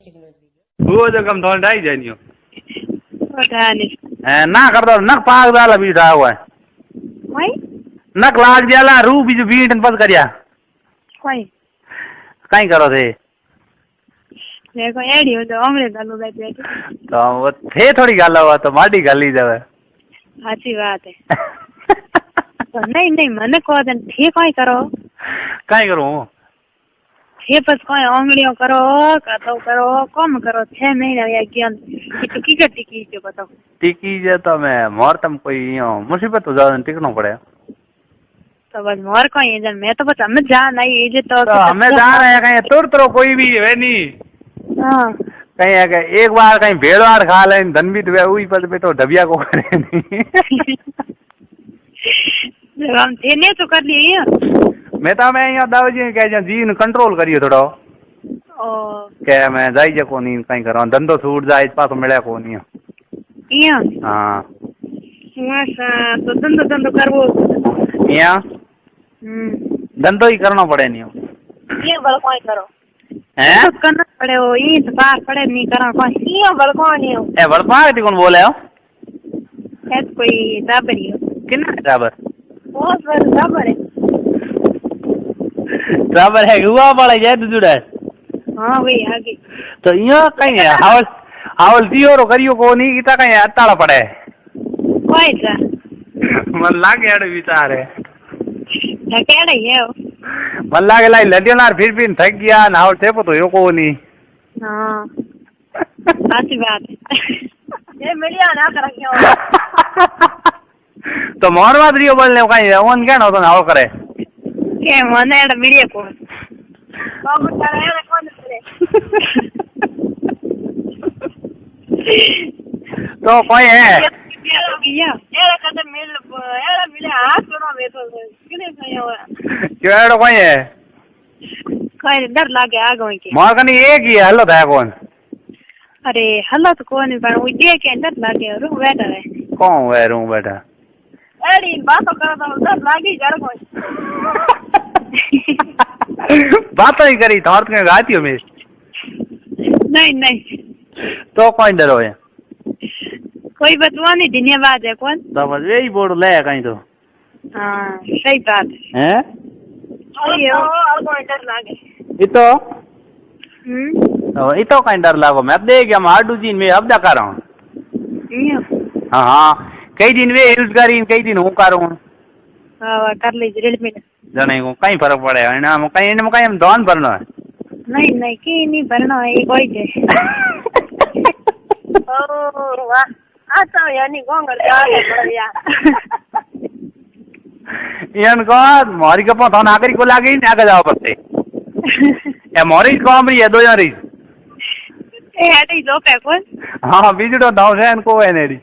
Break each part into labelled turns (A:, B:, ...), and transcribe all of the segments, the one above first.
A: वो जो कम थोड़ा ढाई जानियो
B: ना कर दो नक पाग डाला भी था हुआ
C: कोई
B: नक लाग जाला रू बीज बीट पद करिया
C: कोई
B: कहीं करो थे
C: देखो एडी हो तो अंग्रेज डालो बैठे
B: तो वो थे थोड़ी गाल हुआ तो माटी गाली जावे
C: अच्छी बात है तो नहीं नहीं मन को दिन ठीक कोई करो
B: कहीं करूँ
C: ये बस कोई अंगड़ियों करो कतो करो कम करो 6 महीने या ज्ञान टिकी का टिकी जो बताओ
B: टिकी जे तो मैं मोर तम कोई मुसीबत हो जाए टिकनो पड़े
C: तो बस मोर कोई जन मैं तो बस हमें जान आई ये जे तो
B: हमें जा रहे हैं कहीं तुर कोई भी है नहीं
C: हाँ
B: कहीं है एक बार कहीं भेड़वाड़ खा ले धन भी तो वही पद पे तो डबिया को करे नहीं
C: हम थे नहीं तो कर लिए
B: मैं तो मैं यहाँ दावजी कह जीन कंट्रोल करियो थोड़ा के मैं जाई जे कोनी कहीं करो धंधो छूट जाए पास मिले कोनी
C: इया
B: हां
C: तो धंधो करवो
B: इया धंधो ही करना पड़े नहीं
C: ये बल कोई करो
B: हैं
C: तो करना पड़े हो ये तो बात पड़े नहीं करा कोई ये बल कोई नहीं हो
B: ए बड़पा ती कौन बोले हो
C: है कोई टाबर ही
B: कितना टाबर
C: वो सर टाबर है
B: टाबर है हुआ बड़ा जाए तो जुड़ा
C: हाँ वही आगे
B: तो यहाँ कहीं है हावल हावल दियो रो करियो को नहीं इता कहीं अताड़ा पड़े
C: कोई सा
B: मन लागे अड़ विचार है
C: ढकेड़ा ही है
B: मन लागे लाई लडियोनार फिर थक गया ना हावल थे तो यो को नहीं
C: हाँ अच्छी बात है ये मीडिया ना कर क्यों
B: तो मोर बात रियो बोलने कहीं ओन क्या ना तो हावल करे
C: के मने एड मीडिया को बाबू तारा है कौन करे
B: तो कोई है
C: यार कदम मिले हाथ सुनो मैं तो किने कहियो
B: क्यों एडो कोई है
C: कोई डर लागे आगो के
B: मोर कनी एक ही हल्लो था कौन
C: अरे हल्लो तो कोनी पर वो दे के डर लागे रू बैठा है
B: कौन है रू बैठा
C: एडी बात करो तो डर लागी जड़ कोई
B: बात ही करी थोड़ के गाती हो मैं
C: नहीं नहीं
B: तो कोई डरो है
C: कोई बतवा नहीं धन्यवाद है कौन
B: तो बस यही बोर्ड ले कहीं तो
C: हाँ सही बात
B: हैं
C: और कोई डर लागे
B: इतो तो इतो कहीं डर लागो मैं अब देख गया मार्डू जी में अब जा कर रहा हूँ हाँ हाँ कई दिन वे यूज करी कई दिन हूँ करूँ
C: हाँ कर लीजिए रेडमी
B: जने को कहीं फर्क पड़ेगा ना कहीं हम दोन भरना है
C: नहीं नहीं की नहीं भरना है ये कोई है ओ वाह अच्छा यानी गोंगल आगे बढ़िया
B: यान को मोरी के पता नागरिक को लागे नहीं आगे जाओ पड़ते ए मोरी को हम ये दो यारी
C: ए हटी जो पे कौन
B: हाँ बीजड़ो दाव से इनको है नेरी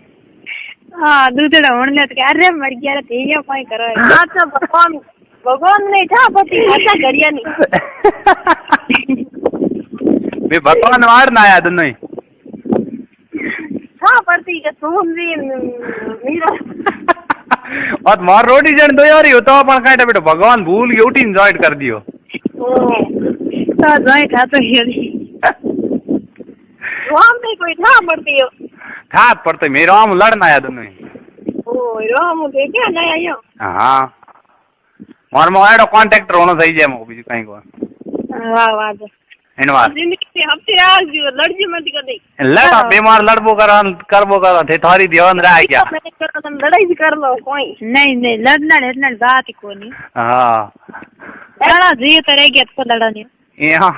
C: हाँ दूसरा होने तो अरे मर गया रे ये कोई करो अच्छा भगवान भगवान नहीं था पति अच्छा गरिया नहीं
B: वे भगवान वार ना आया दोनों ही
C: हाँ पड़ती के तुम भी मीरा
B: और मार रोटी जन दो यारी हो तो अपन काटा बेटा भगवान भूल के उठी जॉइंट कर दियो
C: ओ तो जॉइंट था तो ये राम भी कोई था पड़ती हो
B: था पड़ते मेरा आम लड़ना आया दोनों ही
C: ओ राम देखे नहीं आयो
B: हाँ मार मोएडो कॉन्टेक्ट होना सही है मुझे भी कहीं को
C: वाह वाह
B: इनवार
C: जिंदगी हफ्ते आज जो लड़जी मत कर दे
B: लड़ा बीमार लड़बो करबो थे थारी ध्यान रह गया
C: लड़ाई भी कर लो कोई नहीं नहीं लड़ना बात ही को नहीं
B: हाँ
C: लड़ा जी तरह के तो लड़ा नहीं
B: यहाँ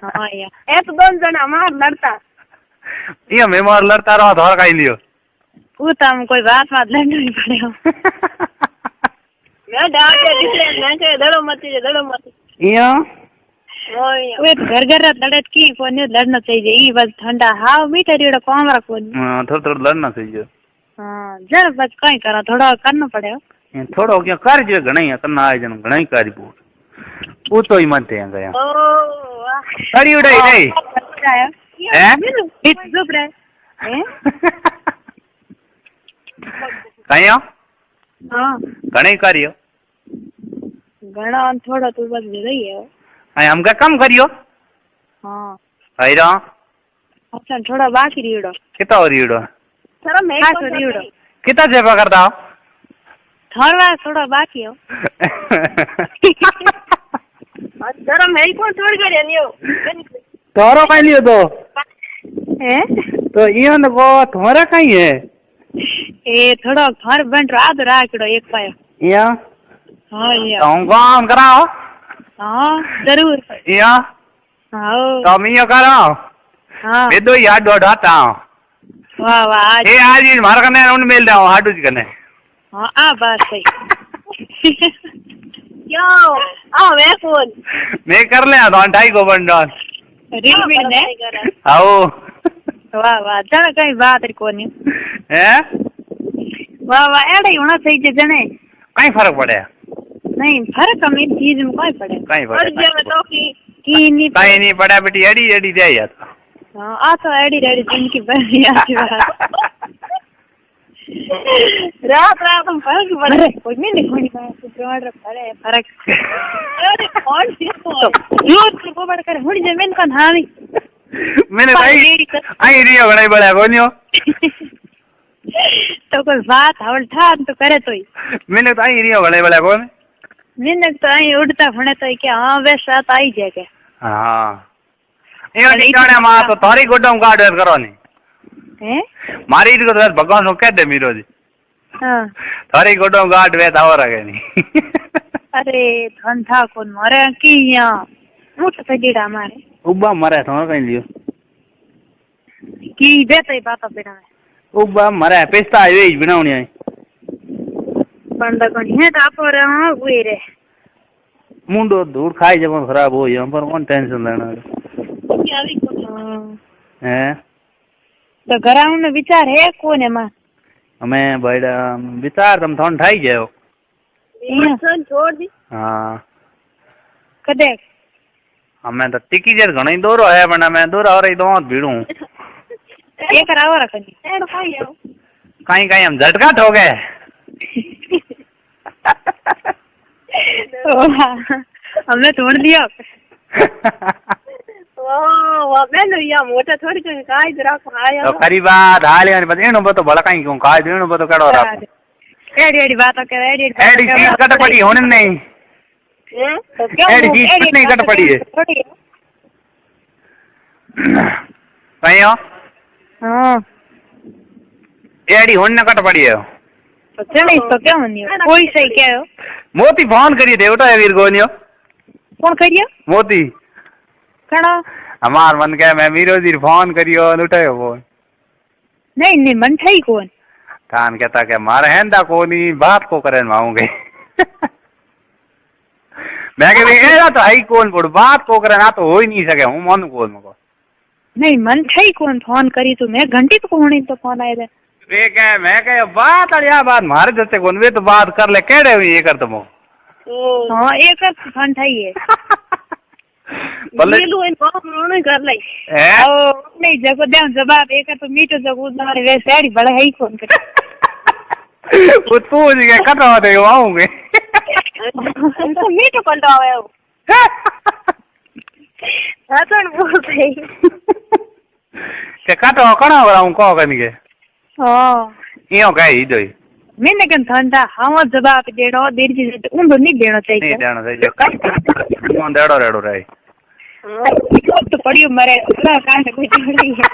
C: हाँ यार एक दोन जन हमार लड़ता
B: ये बीमार लड़ता रहो धर का लियो
C: वो तो हम कोई बात लड़ना नहीं पड़ेगा मैं डाल के दिखे मैं के दड़ो मत
B: यहाँ
C: वे घर लड़त की कोने लड़ना चाहिए ये बस ठंडा हाव मीठा रेड़ा कम रखो
B: थोड़ा लड़ना चाहिए
C: हाँ जरा बस कहीं करा थोड़ा करना पड़ेगा
B: थोड़ा क्या कार्य जो घना ही करना है जन घना ही कार्य वो तो ही मत है गया अरे उड़ाई नहीं हैं चुप रहे कहीं
C: हाँ
B: घना ही कार्य
C: घना थोड़ा तो बस रही है
B: हम क्या कम करियो
C: हाँ
B: है
C: अच्छा थोड़ा बाकी रीड़ो
B: कितना हो रीड़ो
C: थोड़ा मैं रीड़ो
B: कितना सेवा करता हो
C: थोड़ा बाकी हो जरा मैं कौन छोड़ कर नहीं हो
B: तोरो कहीं लियो तो
C: हैं
B: तो ये न को तुम्हारा कहीं है
C: ए थोड़ा घर बन रहा तो राखड़ो एक पाया
B: या
C: हाँ या
B: तो काम कराओ
C: हाँ जरूर
B: या
C: हाँ
B: तो मैं ये कराओ
C: हाँ
B: मैं तो याद दोड़ाता हूँ
C: वाह वाह
B: ये आज ही मार करने उन मेल दाओ हाटू जी करने
C: हाँ आ बात सही यो आ मैं फोन
B: मैं कर ले तो ढाई को बन डॉन
C: रील में ने
B: आओ
C: वाह वाह जरा कहीं बात री कोनी
B: हैं
C: वाह वाह एड़ा ही होना चाहिए जने
B: कहीं फर्क पड़े
C: नहीं फर्क हम इन चीज में कोई पड़े
B: कहीं पड़े
C: तो की नहीं
B: कहीं नहीं पड़ा बेटी एडी एडी दे यार
C: हाँ आ तो एडी रेडी जिनकी बड़ी आती बात रात रात हम फर्क पड़े कोई नहीं कोई बात जोड़ पड़े फर्क अरे कौन सी तो यो को बड़ कर हुड़ी जमीन का हावी
B: मैंने आई रिया बड़ा बड़ा कोनियो
C: तो कोई बात हवल ठान तो करे तोई
B: मैंने तो आई रिया बड़ा बड़ा कौन
C: मैंने तो आई उड़ता फणे तो क्या हां वैसा तो आई जाके
B: हां ये निकाने मां तो थारी गोडम काट करो नी
C: हैं
B: मारी को तो भगवान को कह दे मीरो जी
C: हां
B: थारी गोडम काट वे ताव रखे नी
C: अरे धंधा कोन मरे किया मुठ पे जीड़ा मारे
B: उबा मरे तो कहीं लियो
C: की बेते बात बेटा
B: उबा मरे पेस्ता आई बनावनी आई
C: बंद कोनी है तापो रे हां हुई रे
B: मुंडो दूर खाई जब खराब हो यहाँ पर कौन टेंशन लेना है
C: तो घराउन में विचार है कौन है मां
B: हमें बड़ा विचार तुम थोड़ा ठाई जाओ
C: छोड़ दी
B: हाँ
C: कदे
B: हमें तो टिकी जर घणो ही दोरो है पर मैं दोरा और ही दो भीड़ू
C: एक राव रखनी
B: कहीं कहीं हम झटका ठो गए
C: हमने छोड़ दिया वाह मैंने या मोटा थोड़ी कहीं काय जरा खाया
B: तो खरी बात हाल यानी बस एनो बतो भला कहीं क्यों काय देनो बतो कड़ो रा
C: एडी एडी बात कर एडी
B: एडी चीज कट पड़ी होने नहीं एडी चीज कुछ नहीं कट पड़ी है कहीं
C: हाँ
B: एडी होने कट पड़ी है
C: तो चले तो क्या होनी है कोई सही क्या हो
B: मोती फोन करिए थे उठा वीर गोनियो
C: कौन करियो
B: मोती
C: कड़ा
B: हमार मन के मैं मीरो जी फोन करियो उठायो फोन
C: नहीं नहीं मन था ही कौन
B: कान कहता के मारे हैंदा कोनी बात को करे माऊंगे मैं कह एरा तो हाई कौन पड़ बात को करे ना तो हो ही नहीं सके हूं मन कौन मको
C: नहीं मन था ही कौन फोन करी तो मैं घंटी तो होनी तो फोन आए थे
B: वे कह मैं कह बात अड़िया बात मारे जैसे कौन वे तो बात कर ले केड़े हुई ये कर तुम
C: हां एक फोन था ही है
B: भले
C: लो इन फोन कर ले ओ नहीं जगो दे जवाब एक तो मीठो जगो मारे वैसे आड़ी बड़ा है ही फोन कर
B: वो तू जी के कटवा दे आऊंगे
C: तो मीठो कंटा आवे हो हाथन बोल रही
B: ते कटवा कणा वराऊं को कनी के
C: हां
B: इयो कही दोई
C: मैंने कन ठंडा हां जवाब देड़ो देर जी उन नहीं देना चाहिए
B: नहीं देना चाहिए कौन देड़ो रेड़ो रे
C: तो पड़ियो मरे पूरा कांड कोई पड़ी है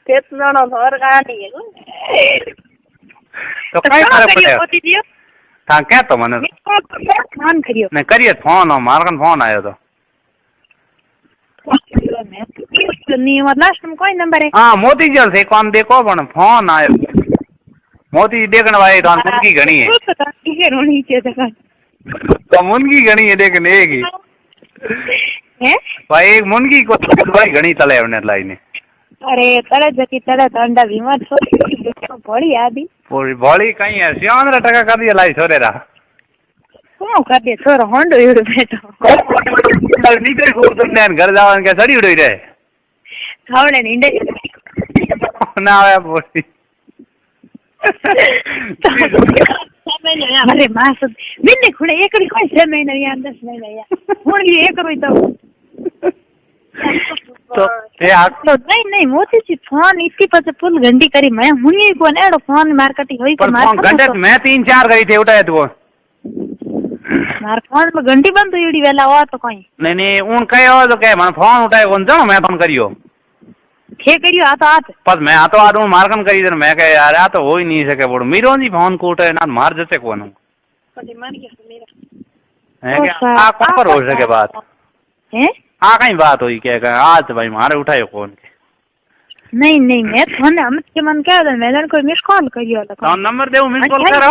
C: कितना ना और कहानी है
B: तो काय करे पड़े
C: होती दियो
B: था क्या तो मने
C: फोन करियो
B: मैं करिए फोन मार कन फोन आयो तो
C: नहीं मतलब तुम कोई नंबर है
B: हां मोती जल से कौन देखो पण फोन आयो मोती देखने वाले तो मुनगी घणी है
C: ठीक है रोनी चाहिए
B: तो मुनगी घणी है देखने की
C: हैं
B: भाई एक मुनगी को भाई घणी तले हमने लाइन
C: अरे तले जकी तले ठंडा बीमार थोड़ी बड़ी आदि
B: पूरी बॉडी कहीं है 11 टका कर दिया लाई छोरे रा
C: को कर दे छोरो होंडो इड़ो बेटो
B: नीचे को तुमने घर जावन के सड़ी उड़ई रे
C: खावड़े नींदे
B: ना आया बोली
C: अरे मासुद मैंने खुले एक कोई 6 महीने या 10 महीने या हुन ये एक रोई तो
B: તો એ આ
C: તો નહીં મોતીજી ફોન इतनी પછી ફૂલ घंटी કરી मैं हुनी कोण एडो फोन मार्केटिंग होई
B: પણ ફોન ઘંटे मैं 3-4 કરી थी उठाए तो
C: मार फोन में घंटी बंद तो एडी वेला हो तो कोई
B: नहीं उन कहो तो के मन फोन उठाए कोन जानो मैं फोन करियो
C: के करियो आ तो आत
B: बस मैं आ तो आद मार्कन करी दे मैं कहे यार आ तो हो ही नहीं सके बोल मीरो जी फोन को उठाए ना मार जते कोन
C: પછી મારી ગયા મેરા
B: है क्या आ कौन पर हो सके बात
C: हैं
B: आ कहीं बात हुई क्या आज भाई मारे उठायो फोन के
C: नहीं मैं फोन हम के मन कह दे मैंने कोई मिस कॉल करियो
B: तो नंबर देऊ मिस कॉल करो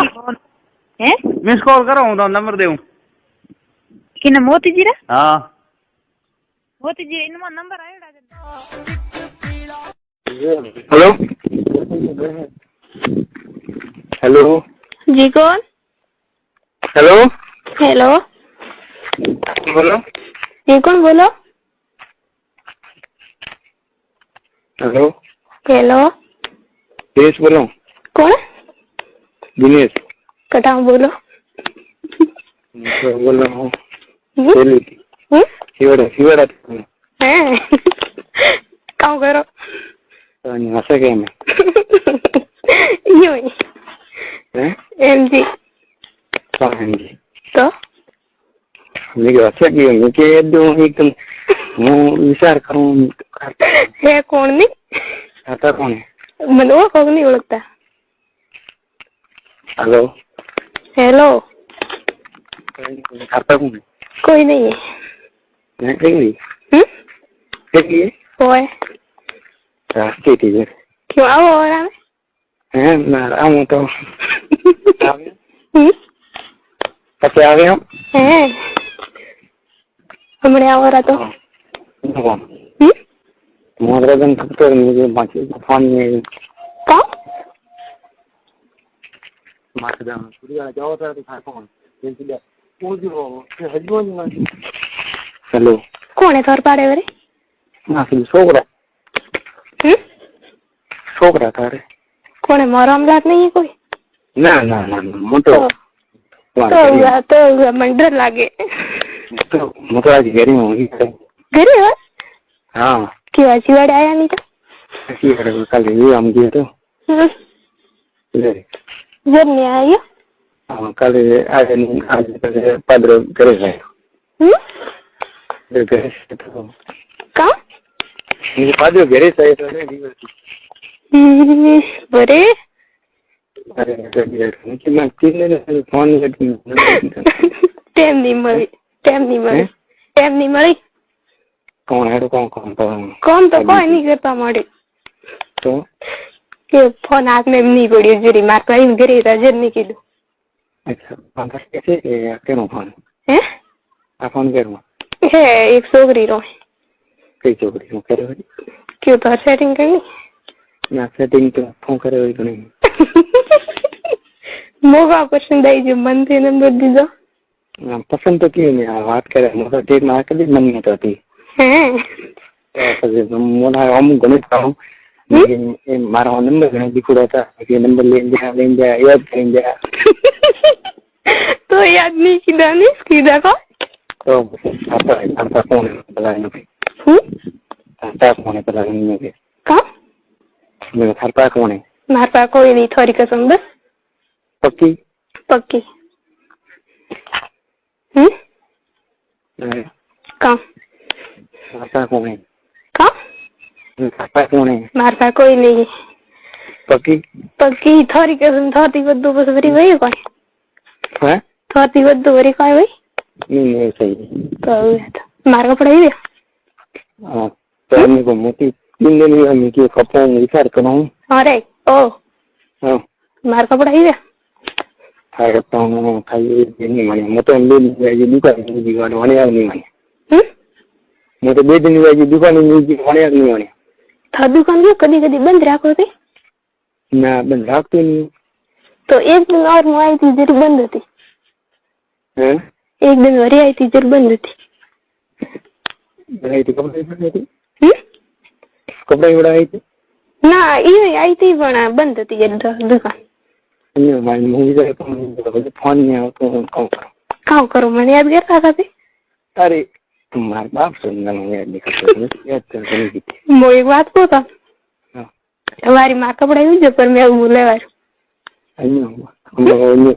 C: हैं
B: मिस कॉल करो तो नंबर देऊ
C: किने मोती जी रे
B: हां
C: मोती जी इनमा नंबर आयोडा
A: हेलो हेलो
C: जी कौन
A: हेलो
C: हेलो
A: बोलो
C: जी कौन बोलो
A: हेलो
C: हेलो
A: दिनेश बोलो
C: कौन
A: दिनेश
C: कटाऊ बोलो
A: बोल रहा हूँ शिवड़ा
C: हैं काम करो
A: हंसा क्या मैं
C: यूं ही एमजी
A: जी
C: तो
A: मेरे हंसा क्यों मैं क्या दूँ एकदम मैं विचार करूँ
C: है कौन नहीं
A: आता कौन है
C: मैं वो कौन नहीं ओळखता
A: हेलो
C: हेलो
A: आता कौन है
C: कोई नहीं है
A: मैं कहीं कहीं
C: ओए
A: रास्ते टीचर
C: क्यों आओ और आवे
A: हैं मैं आऊँ तो कैसे आ गए हम
C: हैं हमने आओ रहा तो
A: मोहन तो मुझे बाकी फोन में
C: कौन
A: माता सूर्य जाओ तो था कौन हेलो
C: कौन है तोर पाड़े वाले
A: ना फिर छोकरा था रे
C: कौन है मारो अमलात नहीं है कोई
A: ना ना ना मोटो
C: तो मन डर लागे
A: तो मोटो आज घरी में होगी
C: घरे हो
A: हाँ
C: क्यों आज वाड़े आया नहीं तो
A: ऐसी करे कल ये हम गए तो
C: जब नहीं आया
A: हाँ कल आज कल padre करे है घर से तो
C: कहाँ
A: ये padre घरे से तो नहीं
C: बरे
A: अरे कि मैं तीन दिन फोन
C: टाइम नहीं मरी
A: कौन है तो कौन
C: कौन तो कोई नहीं करता मारे
A: तो
C: के फोन हाथ में नहीं पड़ी जुरी मार कर घरे रजर नहीं किलो
A: अच्छा फोन कैसे करो फोन
C: हैं
A: आप फोन करो
C: है एक सोगरी रो
A: कई छोकरी को करे
C: क्यों तो सेटिंग करनी
A: ना सेटिंग तो फोन करे हुई तो नहीं
C: मोगा पसंद आई जो मन थे नंबर दीजो
A: पसंद तो क्यों नहीं बात करे मोटा टेक मार के भी मन नहीं करती
C: हैं
A: तो मोटा हम गणित का हूँ लेकिन मारा नंबर गणित दिखा था कि नंबर ले जा याद करेंगे
C: तो याद नहीं किया नहीं किया का
A: तो आपका कौन है पता नहीं आपका कौन है पता नहीं मुझे
C: का
A: मेरा खरपा कौन है
C: मार पा कोई नहीं थोड़ी कसम बस
A: पक्की
C: पक्की का
A: खरपा कौन है
C: का
A: खरपा कौन है
C: मार पा कोई नहीं
A: पक्की
C: पक्की थोड़ी कसम थोड़ी बद्दू बस भरी वही कोई
A: है
C: थोड़ी बद्दू भरी कोई वही
A: नहीं सही
C: तो मार का पढ़ाई दिया
A: हाँ तो मेरे को मोटी 3 दिन में मैं कि कपड़ों में विचार करूँ
C: अरे ओ
A: हाँ
C: मार का पढ़ाई दिया
A: खाई करता हूँ खाई नहीं माने मैं तो ये दुकान नहीं वाने नहीं माने मैं तो 2 दिन में दुकान नहीं माने
C: था दुकान क्यों कभी कभी बंद रखो थे
A: ना बंद रखते नहीं
C: तो एक दिन और मैं आई थी जरूर बंद होती
A: हैं
C: एक दिन और आई थी जरूर बंद होती
A: बनाई थी कपड़े बनाई थी
C: ना ये आई थी बना बंद होती है दुकान
A: नहीं माने मूवी का फोन नहीं आया तो काम करो
C: काम करो मैंने याद कर रहा था
A: अरे મારા બાપ છે ને યાદ નહીં કરતો યાદ કરી દીધી.
C: મો એક વાત કહું તો
A: હા
C: તમારી માં કપડા એવું છે પણ મેં એવું લેવાય
A: અહીંયા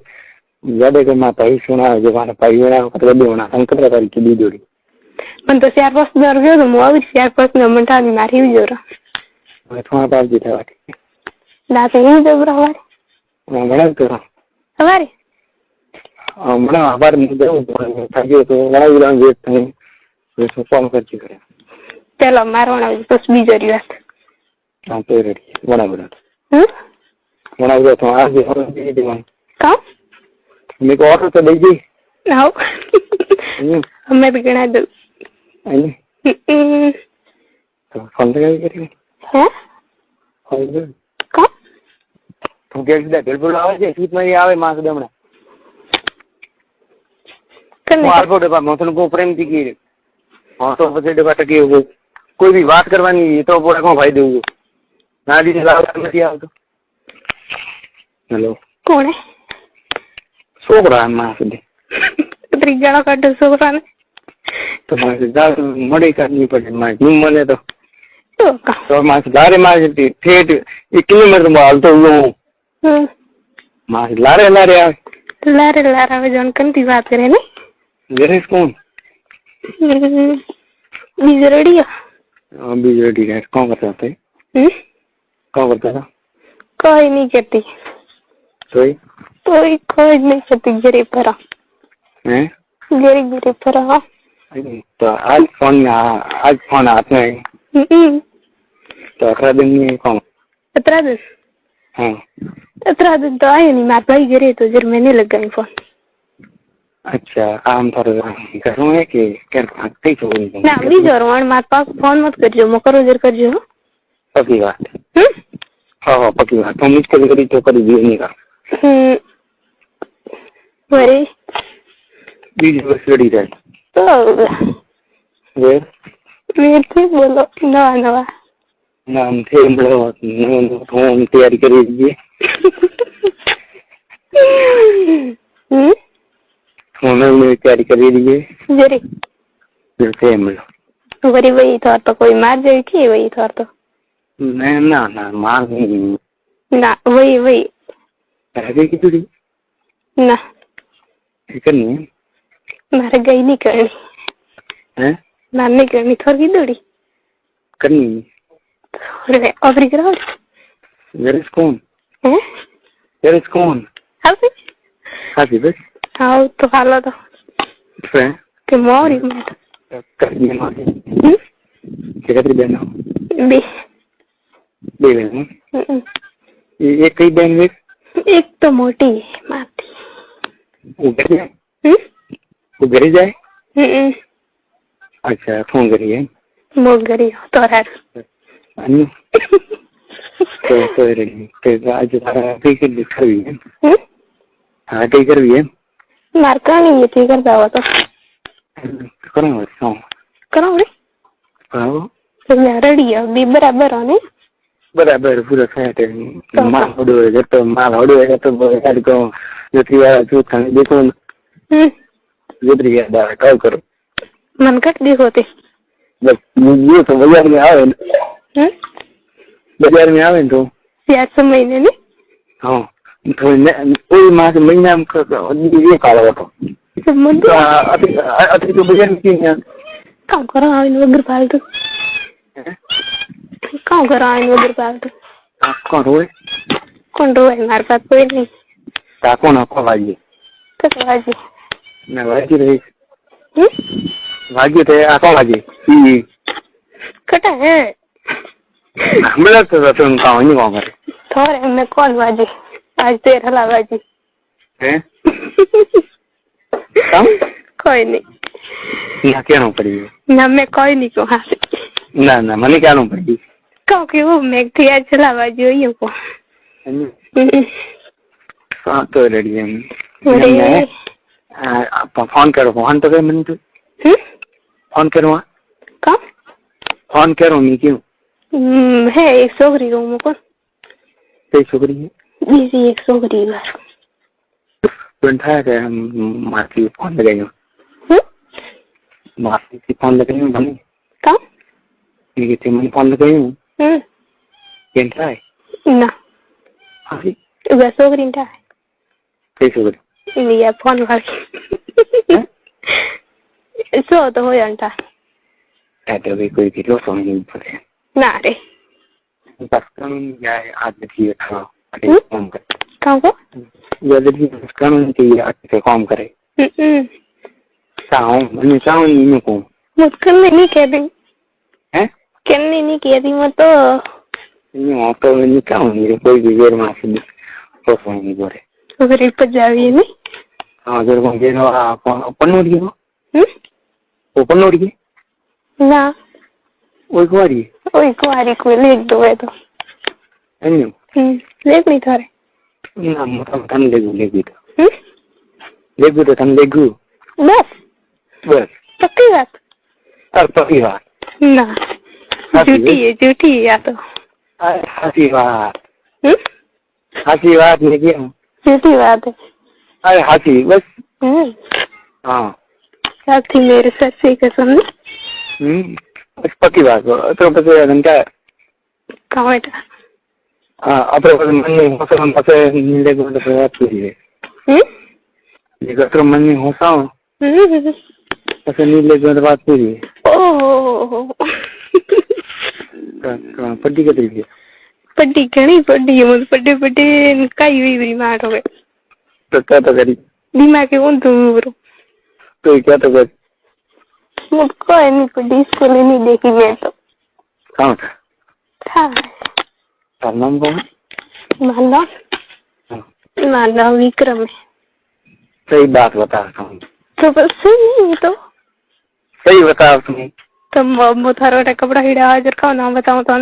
A: યાદ કે મારા ભાઈ સુણાવે છે મારા ભાઈ વણા શંકર તારીખે દી જોડી
C: પણ તો 4-5 દર ગયો તો હું આવી 4-5 ને મંટાની મારી એવું જોરો
A: થોડા પાવજી થવાથી
C: ના તો એવું જબરો હવારે
A: ઘણા કરો
C: હવારે
A: હમણાં આભાર જવું થાક્યો તો વણાવી વેટ તમે ફોન કરજો કરે
C: ચાલો મારવાના બસ બીજો વાત
A: હા તો રેડી વણાવ્યો
C: હમ
A: તો આજે દેવાનું
C: કામ
A: મેં ઓર્ડર તો દઈ ગઈ
C: આવ અમે તો ગણા દઉં
A: ફોન તો કઈ કરી
C: હે
A: ફોન
C: કામ
A: તું કે બિલકુલ આવે છે સીટ માં આવે માસ દમણા હું આલ્ફો ડબ્બા મોસન કો પ્રેમથી કી હા તો પછી ડબ્બા ટકી કોઈ બી વાત કરવાની તો પોડા કોણ ભાઈ દેવું ના દીધી લાવવા નથી આવતો હેલો
C: કોણે
A: છોકરા માં સુધી
C: ત્રીજાળો કાઢો છોકરાને
A: તો મળે કાઢવી પડે મારે નહીં મળે
C: તો
A: મારે લારે મારે ઠેઠ 1 કિલોમીટર હાલતો હું મારે લારે લારે આવે
C: લારે આવે જોન કંતી વાત કરે ને
A: ઘરે કોણ
C: બીજો રેડિયો
A: બીજો રેડિયો કોણ કરતા હતા કોણ કરતા હતા
C: કોઈ નહીં કરતી કોઈ નહીં કરતી ઘરે પર
A: હે
C: ઘરે પર
A: તો આજ ફોન હાથમાં તો 18 दिन में कौन
C: 18 दिन
A: हाँ
C: 18 दिन तो आए नहीं मार भाई घरे तो जर मैंने लगाई फोन
A: अच्छा आम थोड़ा करूँ है कि क्या कई तो
C: ना बीजो रोण मार पास फोन मत करजो मैं करो जर करजो
A: पक्की बात हाँ हाँ पक्की बात तो मुझको करी तो करी भी नहीं का
C: वरे
A: बीज बस रेडी जाए
C: तो वे थे बोलो नवा
A: नाम थे हम तैयारी कर दीजिए उन्होंने तैयारी कर दीजिए
C: जरी
A: फिर हम लोग
C: वरी वही था तो कोई मार जाए कि वही था तो
A: नहीं ना ना मार नहीं
C: ना वही
A: ऐसे की तुड़ी
C: ना
A: करनी है
C: मारे गई नहीं करनी
A: हैं
C: ना नहीं करनी थोड़ी दौड़ी
A: करनी
C: अरे अबरी करो
A: वेर इज कौन
C: हैं
A: वेर इज कौन
C: अभी
A: हाजी बस
C: हाँ तो हालो तो
A: फ्रेंड
C: के मोरी में
A: कर दिया मार क्या कर देना
C: बे
A: दे लेना ये कई बैंक में
C: एक तो मोटी है माती
A: वो घर जाए वो घर जाए अच्छा फोन करिए
C: मोगरी तो यार
A: अन्य तो रेडी तो आज तारा कई कर दिखाई है हाँ कई कर भी है
C: मारका नहीं ये ठीक करता हुआ तो करो रे
A: आओ
C: तो मैं रेडी है भी बराबर हो नहीं
A: बराबर पूरा सेट है माल होड़ो है तो माल होड़ो है तो बहुत को जो त्रिया जो खाने देखो जो त्रिया दा कॉल करो
C: मन कट देखो ते
A: बस ये तो बाजार में आवे बाजार में आवे तो
C: यार महीने ने
A: हाँ तो कोई मास महीना में ये काला तो
C: समुद्र
A: अति तो बाजार में क्यों
C: काम करो आइन वगर फालतू काम करो आइन वगर फालतू कौन रोए मार पास कोई नहीं
A: ताको ना को वाजी
C: तो वाजी
A: ना वाजी रही वाजी थे आको वाजी
C: कटा है
A: मिला तो तुम काम नहीं कर
C: थोड़े मैं कौन वाजी आज तेरा ला वाजी
A: हैं कम
C: कोई नहीं
A: ना क्या ना पड़ी
C: ना मैं कोई नहीं को हाँ
A: ना ना मने क्या ना पड़ी
C: क्योंकि वो मैं थिया चला वाजी हुई हूँ को
A: हाँ तो रेडी है आप फोन करो फोन तो मैंने तो फोन करो
C: कब
A: फोन करो नहीं क्यों
C: है एक छोकरी को मुझको
A: कई छोकरी है
C: जी एक छोकरी बार
A: था कि हम मासी फोन लगाई માસી ફોન લગાવ્યું મને
C: કામ
A: એ કે મને ફોન લગાવ્યું કેમ થાય
C: ના
A: હાસી
C: ઉગા છોકરીને થાય
A: કઈ છોકરી
C: યા ફોન વાળી શું તો હોય અંટા
A: તો ભાઈ કોઈ કેટલો સમજવું પડે
C: ના રે
A: બસકાનું જાય આજ નથી કામ કરે
C: કામ કો
A: જલ્દી બસકાનું નથી આજે કામ કરે સાઉ મને સાઉ નહીં કહું
C: मुझको नहीं कहती
A: हैं
C: कहने नहीं कहती मैं तो
A: नहीं तो नहीं कहूँ मेरे कोई भी देर में से तो फोन नहीं बोले
C: तो फिर ऊपर जावी नहीं
A: हाँ जरूर कौन जे नो ओपन हो रही है ओपन हो रही है
C: ना
A: वो एक बार
C: कोई लिख दो है तो
A: अन्य
C: लिख नहीं थारे
A: ना मतलब तन लेगू तो तन लेगू बस
C: पक्की बात
A: और पक्की बात
C: ना झूठी है या तो
A: हंसी बात नहीं किया
C: झूठी बात है
A: अरे हंसी बस हाँ
C: साथी मेरे सर से कसम
A: बस पक्की बात तो बस घंटा
C: कहाँ बेटा
A: हाँ अपने मन में होता हम पसे मिले को तो बात कीजिए ये अगर मन में होता हूँ पसे मिले को तो बात कीजिए
C: ओह
A: पट्टी के तरीके
C: पट्टी घनी पट्टी है मुझे पट्टी कई हुई मेरी मार हो गई
A: तो क्या तो करी
C: दिमाग के कौन तुम ब्रो
A: तो क्या तो कर
C: मुझको नहीं पट्टी स्कूल नहीं देखी मैं तो
A: कहाँ था
C: हाँ
A: तार नाम कौन
C: मानव विक्रम है
A: सही बात बता हूँ
C: तो बस सही तो
A: सही बता तुम्हें
C: तुम थारो कपड़ा हिड़ा हाजिर का नाम बताऊं तो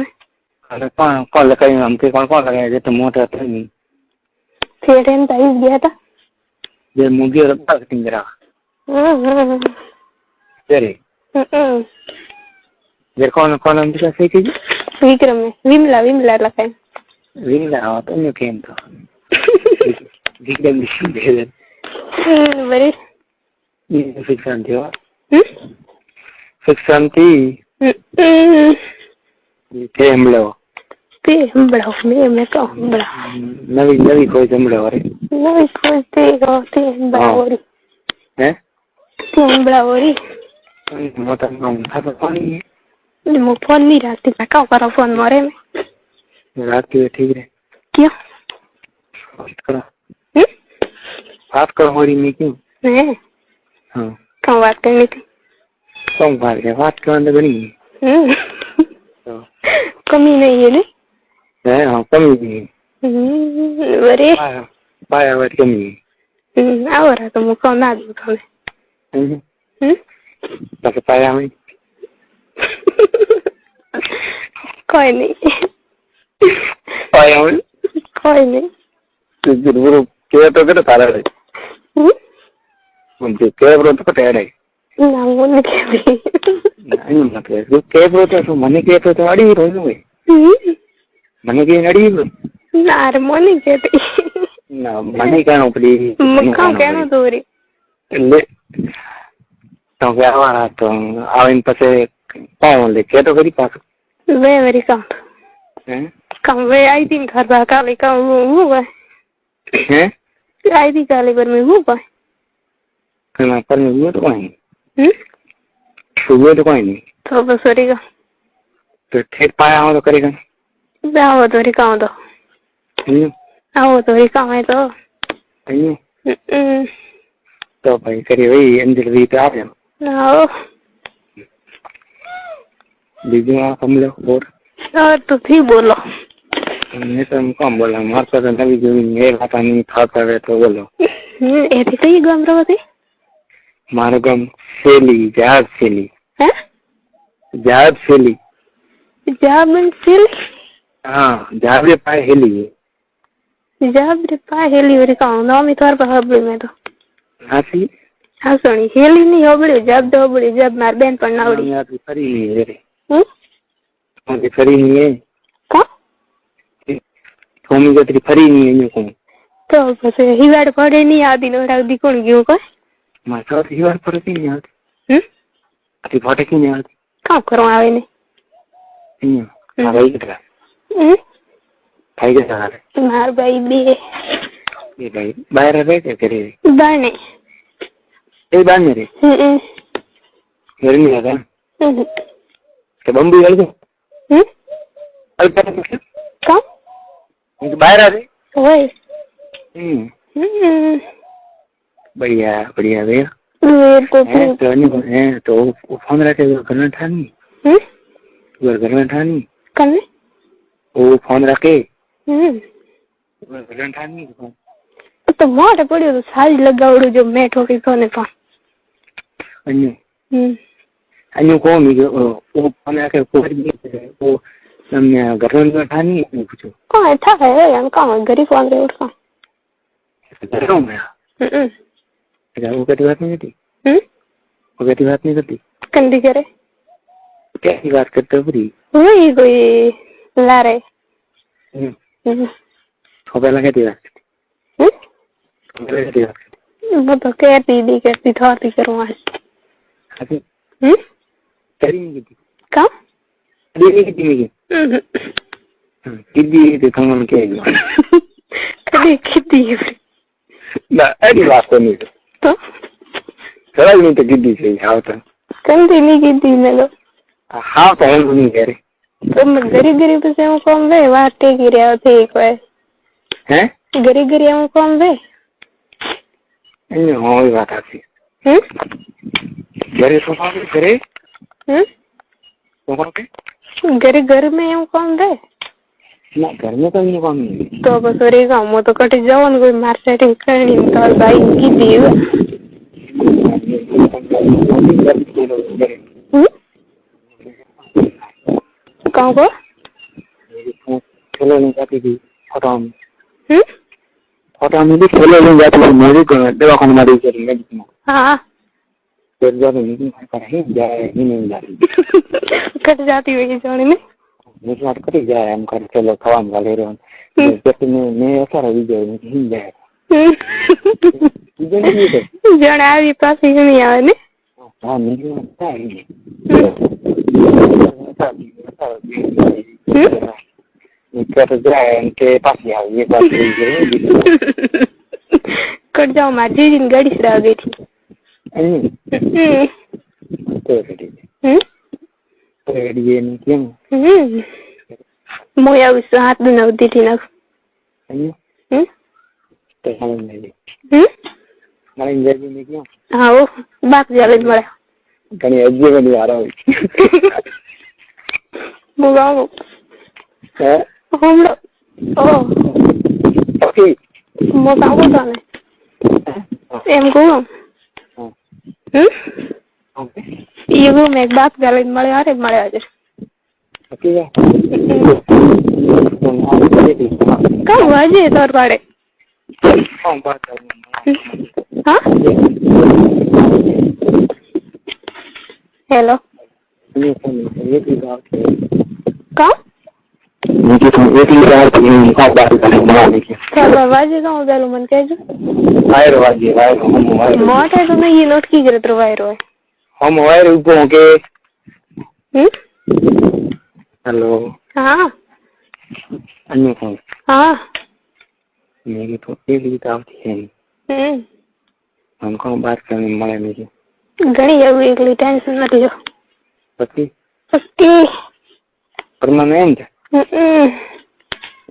A: अरे कौन लगाई हमके कौन लगाया तो मोटा था नहीं
C: थिएटर में ताईस गया था
A: ये मुझे रखा मेरा तेरे ये कौन हम कैसे की
C: विक्रम में विमला लगाए
A: विमला तो नहीं केम तो विक्रम दे
C: बड़े
A: फिक्सन थी फिक्सन थी थे हमला
C: मैं कहूँ बड़ा
A: नवी कोई हमला हो रही
C: नवी कोई थे बड़ा हो रही
A: हैं
C: बड़ा हो रही
A: मतलब हम था तो पानी है
C: मैं फोन नहीं रखती मैं क्या करो फोन मारे में
A: रात की ठीक है
C: क्या
A: बात करो हो रही नहीं क्यों हाँ
C: कहाँ बात करनी थी
A: कम बात करने बनी
C: कमी नहीं है
A: नहीं हाँ कमी नहीं है
C: बड़े
A: पाया बात कमी है
C: आओ रहा तो मुझको ना दो तुम्हें
A: बस पाया में
C: कोई नहीं
A: पाया में
C: कोई नहीं
A: जरूर क्या तो क्या तारा है मुझे क्या बोलते तो क्या है
C: ना वो नहीं कहती
A: नहीं मतलब जो क्या बोलते तो मने क्या तो अड़ी रोज में मने क्या अड़ी
C: ना अरे वो नहीं कहती
A: ना मने क्या ना पड़ी
C: मुक्का क्या ना दोरी
A: ले तो क्या हुआ तो आविन पसे कौन ले क्या तो करी पास
C: वे मेरी काम वे आई थी घर बाहर काले का वो
A: हैं
C: आई थी काले पर में वो पाए
A: करना पर में वो तो कोई वो तो कोई नहीं
C: तो बस करेगा
A: तो ठेक पाया हो तो करेगा
C: आओ तो रिका हो तो आओ तो रिका है तो
A: तो भाई करिए वही अंदर भी पे आप जाओ
C: आओ
A: दीदी आप हम लोग
C: और तो थी बोलो
A: मैं तो कम बोला हमारे पास नवी जमीन मेरे पता नहीं था करे तो बोलो
C: ऐसे कहीं गम रहो थे
A: मारो गम सेली जहाज सेली
C: हैं
A: जहाज सेली
C: जाबन सेली
A: हाँ जहाज रे पाए हेली
C: जहाज रे पाए हेली और का ना मी तोर पर हबड़ी में तो
A: हासी
C: हाँ सुनी हेली नहीं होबड़ी जब दो बड़ी जब मार बहन पर ना उड़ी
A: यार तू फरी नहीं है रे मुझे फरी नहीं है
C: का
A: होमी गतरी फरी नहीं है यूं
C: तो बस हिवाड़ पड़े नहीं आदि नो राग दी कोण गयो को
A: मैं तो हिवाड़ पड़े नहीं आती આથી ફોટે ક્યાં નહીં આવતી
C: કામ કરવા આવે ને
A: અહીંયા ભાઈ કેટલા ભાઈ કેટલા હારે
C: માર ભાઈ બે
A: એ ભાઈ બહાર રહે કે ઘરે
C: બાને
A: એ બહાર ને રે ઘરે નહીં હતા કે બંબી ગયો
C: કામ
A: બહાર આવે
C: હોય
A: बढ़िया बढ़िया भैया तो फोन रखे घर में ठानी घर में ठानी
C: कने
A: वो फोन रखे घर में ठानी
C: तो मोटे पड़ियो तो सारी लगावड़ो जो मैं ठोकी कोने पा
A: अन्य कौन वो फोन रखे वो घर में ठानी पूछो
C: कहाँ था है हम कहाँ गरीब फोन रे उठा
A: घर में वो कहती बात नहीं करती वो कहती बात नहीं करती
C: कंदी करे
A: कैसी बात करते हो पूरी
C: वही कोई ला रहे
A: तो पहला कहती बात करती
C: वो तो कहती नहीं करती थोड़ी करूँ आज
A: करी नहीं करती
C: कहाँ
A: करी नहीं करती मुझे किद्दी तो थमन के
C: कभी किद्दी
A: ना ऐसी बात तो नहीं
C: तो
A: चला नहीं तो किद्दी से हाँ तो
C: कंदी नहीं किद्दी में लो
A: हाँ तो हम नहीं कह रहे
C: तो मैं गरीब गरीब से हम कौन वे वाटे की रहा थे कोई
A: हैं
C: गरीब गरीब हम कौन वे
A: हाँ ये बात आती घरे तो करे तो के
C: घर घर में हम कौन वे
A: ना घर में तो नहीं कौन नहीं
C: तो बस और एक हम तो कटे जाओ ना कोई मार्केटिंग करनी तो भाई की दी कहाँ को
A: खेलो नहीं जाती थी फोटो में भी खेलो नहीं जाती थी मेरी दवा खाने मारी करेंगे जितना
C: हाँ
A: फिर जाते नहीं है जाए ही नहीं जाती
C: कट जाती हुई जोड़ी में
A: मेरी बात कटी जाए हम कर चलो खवा में ले रहे जैसे मैं ऐसा रही जाए नहीं जाए
C: जण આવી પાસે નહીં આવે ને
A: हाँ मेरी बात है कर जाए के पास ही आओ ये बात
C: कट जाओ मार जीजी ने गाड़ी से आ गई थी
A: तो रेडी ये नहीं क्यों
C: मोया उस हाथ में नवती थी ना
A: तो हम नहीं मारे इंजरी में क्यों
C: हाँ वो बात जाले मरा
A: कहीं अज्जे में नहीं आ रहा हूँ
C: मुगाओ
A: है
C: हम लोग ओ
A: ओके
C: मुगाओ तो नहीं एम को ये वो मैं बात जाले मरे आ रहे मरे आज
A: ओके या
C: कब बजे तोर पाड़े
A: कौन बात कर
C: हाँ हेलो
A: ये की बात है
C: कहाँ
A: मुझे तो एक ही बार की बात करने बनाने की
C: क्या बाबाजी का मोबाइल मन कह जो
A: वायर वाजी वायर हम वायर
C: मोट है तो मैं ये नोट की करत रो वायर है
A: हम वायर ऊपर के हेलो
C: हाँ
A: अन्य कौन
C: हाँ
A: मेरी तो एक ही बात है हमको बात करने मरे मेरी
C: घणी अब एकली टेंशन मत लो
A: पति
C: पक्की
A: परमानेंट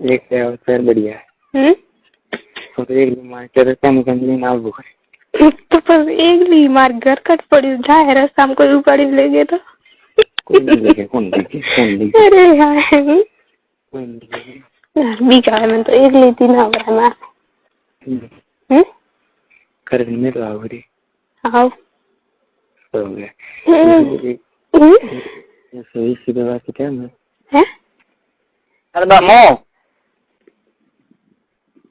A: एक फिर बढ़िया है तो एक मार के काम करने ना बुख
C: तो बस एकली मार घर कट पड़ी जाए रास्ता में कोई उपाड़ी ले गए तो
A: कौन देखे
C: अरे यार
A: कोई नहीं
C: बीका है मैं तो एकली थी ना बरा मार
A: कर मेरे आवरी
C: आओ
A: हो गया सही सीधे बात क्या मैं
C: हैं
A: अरे बामो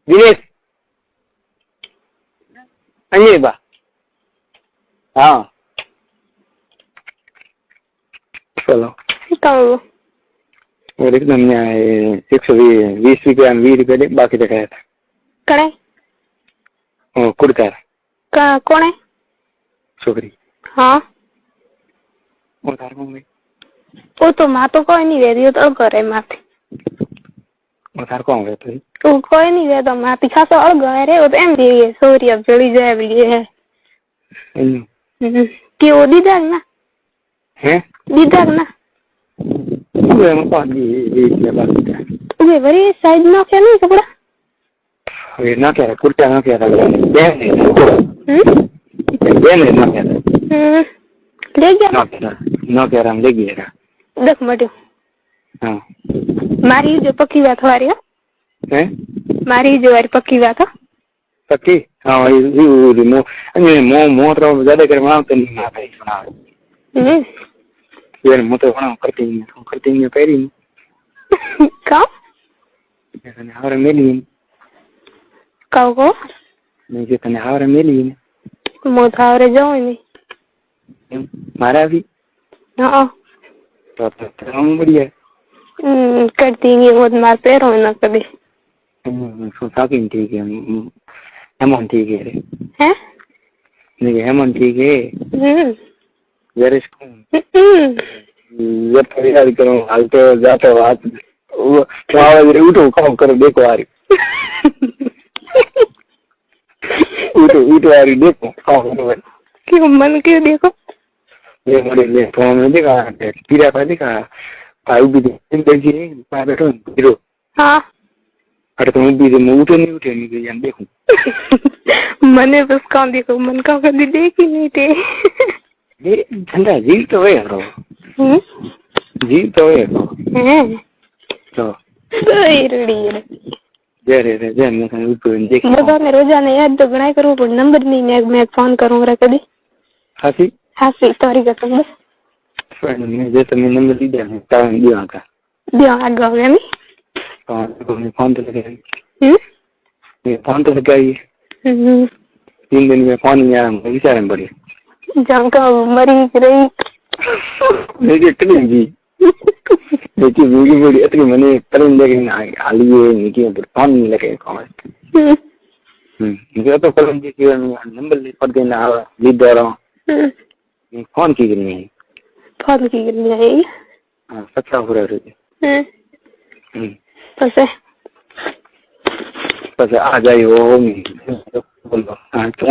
A: दिनेश अन्य बा हाँ चलो
C: कहो
A: और एकदम 120 रुपया 20 रुपया दे बाकी तो क्या था
C: कड़े
A: कुड़ता
C: कौन है
A: छोकरी
C: हाँ
A: તાર કોણ ભાઈ
C: ઓ તો માં તો કોઈ નહીં વેરી અળગો રે માથી
A: તાર કોણ ભાઈ તું
C: તું કોઈ નહીં વેતો માથી ખાસો અળગો રે તો એમ જોઈએ સોરિયા જળી જાય બી
A: એનું
C: કેવો દીધા ના
A: હે
C: દીધા ના
A: એમ બાકી
C: ઉભે વરી સાઈડ નો કે નહીં કપડા
A: હવે ના ક્યારે કુર્તા ના ક્યારે બેન ના ક્યારે
C: લે ગયા
A: ના ક્યારે આમ લઈ ગયા
C: દખ મળ્યું
A: હા
C: મારી જો પક્કી વાત વારી
A: હે
C: મારી જો વારી પક્કી વાત
A: પક્કી હા મોટર જ્યાદા કરે ભણાવતો નહીં ના ભાઈ ભણાવે યાર હું તો ભણાવ કરતી પહેરી
C: કામ
A: તને હારે મેલી
C: કહો
A: મેં જે તને હારે મેલી ને
C: મો થાવરે જાઉં નહીં
A: મારા આવી
C: હા
A: તો बढ़िया
C: करती नहीं वो मार पैरों में ना कभी
A: साकिन ठीक है हेमंत ठीक है
C: हैं
A: नहीं हेमंत ठीक है वेर इज ये परिवार करो हाल तो जाते बात वो आवाज उठो काम करो देखो आ रही उठो आ रही देखो काम करो
C: क्यों मन क्यों देखो
A: ये बड़े ले फोन में देखा पीरा पर देखा भाई भी देखिए मैं बैठो हीरो
C: हाँ
A: अरे तुम भी उठे नहीं जान देखो
C: मने बस काम देखो मन का कभी देखी नहीं थे
A: ये झंडा जीव तो है यारो जीव तो है तो
C: रेडी
A: जय मैं ऊपर देख
C: बता मैं रोजाना याद तो गणाई करूं पर नंबर नहीं मैं फोन करूंगा कभी
A: हासी
C: हासी सॉरी कसम बस
A: मैं जैसे मैं नंबर दी दिया टाइम दिया का
C: दिया आगे हो गया नहीं
A: तो मैं फोन तो लगाई मैं फोन तो लगाई 3 दिन में फोन नहीं आया मुझे विचार में पड़ी
C: जानका मरी रही
A: मेरी इतनी जी देखिए वीडियो बड़ी इतनी मैंने तरन लेकिन आली है निकी पर फोन नहीं लगे कौन मुझे तो कल जी नंबर ले पड़ देना लीड दे रहा हूँ फोन की करनी है
C: फोन की करनी है
A: हाँ 17 हो रहा है बस आ जाइए वो बोलो हाँ तो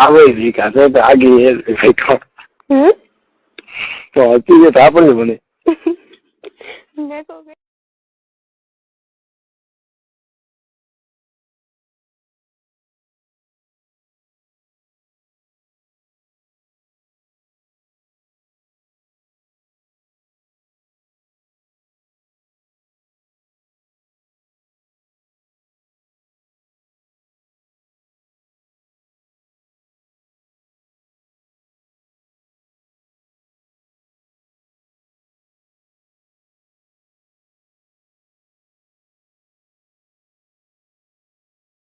A: आवे जी का तो आगे है तो चीजें तो आप नहीं बने